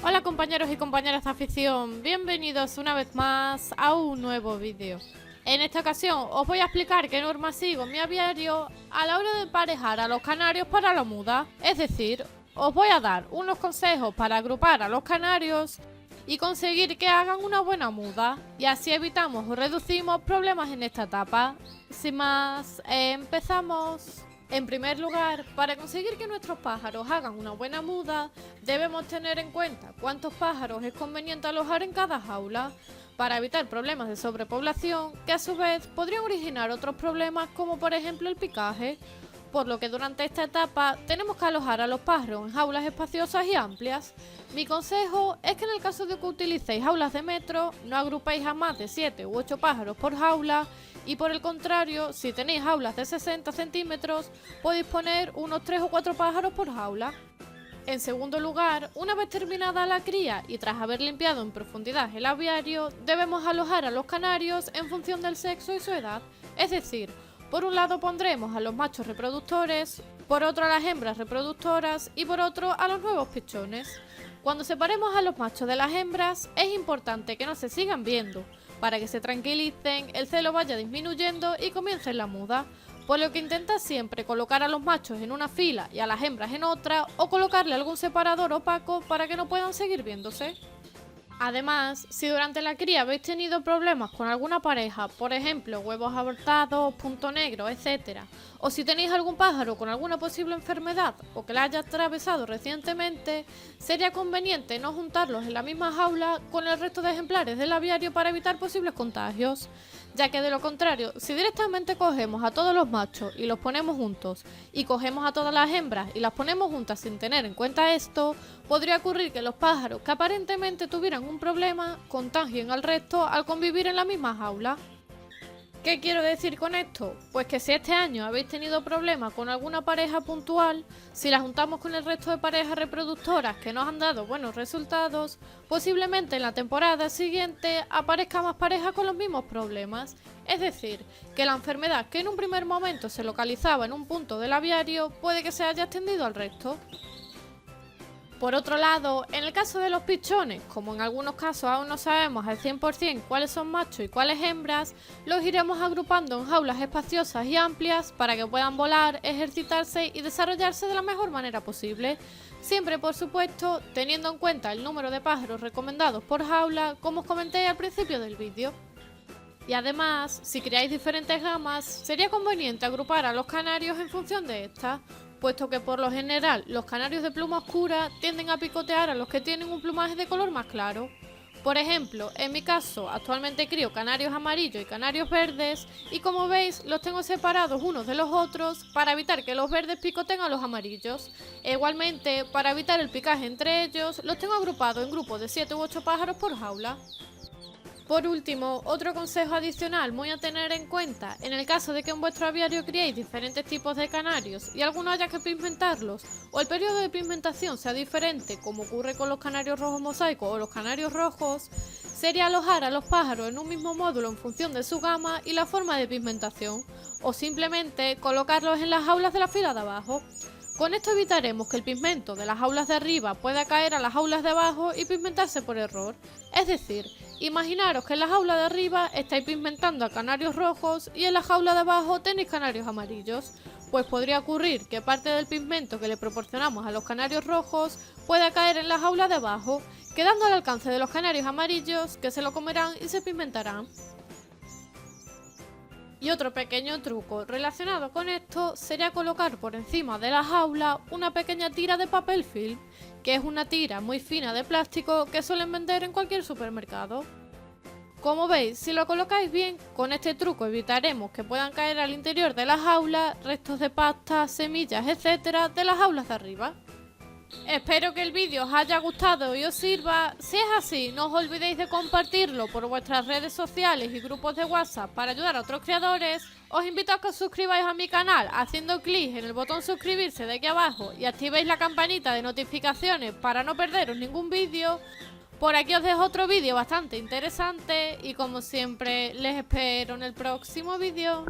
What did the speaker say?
Hola compañeros y compañeras de afición, bienvenidos una vez más a un nuevo vídeo. En esta ocasión os voy a explicar qué norma sigo en mi aviario a la hora de emparejar a los canarios para la muda. Es decir, os voy a dar unos consejos para agrupar a los canarios y conseguir que hagan una buena muda, y así evitamos o reducimos problemas en esta etapa. Sin más, empezamos. En primer lugar, para conseguir que nuestros pájaros hagan una buena muda, debemos tener en cuenta cuántos pájaros es conveniente alojar en cada jaula, para evitar problemas de sobrepoblación que a su vez podrían originar otros problemas como por ejemplo el picaje, por lo que durante esta etapa tenemos que alojar a los pájaros en jaulas espaciosas y amplias. Mi consejo es que en el caso de que utilicéis jaulas de metro, no agrupéis a más de 7 u 8 pájaros por jaula, y por el contrario, si tenéis jaulas de 60 centímetros, podéis poner unos 3 o 4 pájaros por jaula. En segundo lugar, una vez terminada la cría y tras haber limpiado en profundidad el aviario, debemos alojar a los canarios en función del sexo y su edad, es decir, por un lado pondremos a los machos reproductores, por otro a las hembras reproductoras y por otro a los nuevos pichones. Cuando separemos a los machos de las hembras, es importante que no se sigan viendo, para que se tranquilicen, el celo vaya disminuyendo y comiencen la muda, por lo que intenta siempre colocar a los machos en una fila y a las hembras en otra, o colocarle algún separador opaco para que no puedan seguir viéndose. Además, si durante la cría habéis tenido problemas con alguna pareja, por ejemplo huevos abortados, punto negro, etc., o si tenéis algún pájaro con alguna posible enfermedad o que la haya atravesado recientemente, sería conveniente no juntarlos en la misma jaula con el resto de ejemplares del aviario para evitar posibles contagios, ya que de lo contrario, si directamente cogemos a todos los machos y los ponemos juntos, y cogemos a todas las hembras y las ponemos juntas sin tener en cuenta esto, podría ocurrir que los pájaros que aparentemente tuvieran un problema contagien al resto al convivir en la misma jaula. ¿Qué quiero decir con esto? Pues que si este año habéis tenido problemas con alguna pareja puntual, si la juntamos con el resto de parejas reproductoras que nos han dado buenos resultados, posiblemente en la temporada siguiente aparezcan más parejas con los mismos problemas. Es decir, que la enfermedad que en un primer momento se localizaba en un punto del aviario puede que se haya extendido al resto. Por otro lado, en el caso de los pichones, como en algunos casos aún no sabemos al 100% cuáles son machos y cuáles hembras, los iremos agrupando en jaulas espaciosas y amplias para que puedan volar, ejercitarse y desarrollarse de la mejor manera posible, siempre por supuesto teniendo en cuenta el número de pájaros recomendados por jaula, como os comenté al principio del vídeo. Y además, si creáis diferentes gamas, sería conveniente agrupar a los canarios en función de estas, puesto que por lo general los canarios de pluma oscura tienden a picotear a los que tienen un plumaje de color más claro. Por ejemplo, en mi caso actualmente crío canarios amarillos y canarios verdes, y como veis los tengo separados unos de los otros para evitar que los verdes picoten a los amarillos. E igualmente, para evitar el picaje entre ellos, los tengo agrupados en grupos de 7 u 8 pájaros por jaula. Por último, otro consejo adicional muy a tener en cuenta, en el caso de que en vuestro aviario criéis diferentes tipos de canarios y alguno haya que pigmentarlos, o el periodo de pigmentación sea diferente, como ocurre con los canarios rojos mosaicos o los canarios rojos, sería alojar a los pájaros en un mismo módulo en función de su gama y la forma de pigmentación, o simplemente colocarlos en las jaulas de la fila de abajo. Con esto evitaremos que el pigmento de las jaulas de arriba pueda caer a las jaulas de abajo y pigmentarse por error. Es decir, imaginaros que en la jaula de arriba estáis pigmentando a canarios rojos y en la jaula de abajo tenéis canarios amarillos. Pues podría ocurrir que parte del pigmento que le proporcionamos a los canarios rojos pueda caer en la jaula de abajo, quedando al alcance de los canarios amarillos, que se lo comerán y se pigmentarán. Y otro pequeño truco relacionado con esto sería colocar por encima de la jaula una pequeña tira de papel film, que es una tira muy fina de plástico que suelen vender en cualquier supermercado. Como veis, si lo colocáis bien, con este truco evitaremos que puedan caer al interior de la jaula restos de pasta, semillas, etc. de las jaulas de arriba. Espero que el vídeo os haya gustado y os sirva. Si es así, no os olvidéis de compartirlo por vuestras redes sociales y grupos de WhatsApp para ayudar a otros creadores. Os invito a que os suscribáis a mi canal haciendo clic en el botón suscribirse de aquí abajo y activéis la campanita de notificaciones para no perderos ningún vídeo. Por aquí os dejo otro vídeo bastante interesante y como siempre les espero en el próximo vídeo.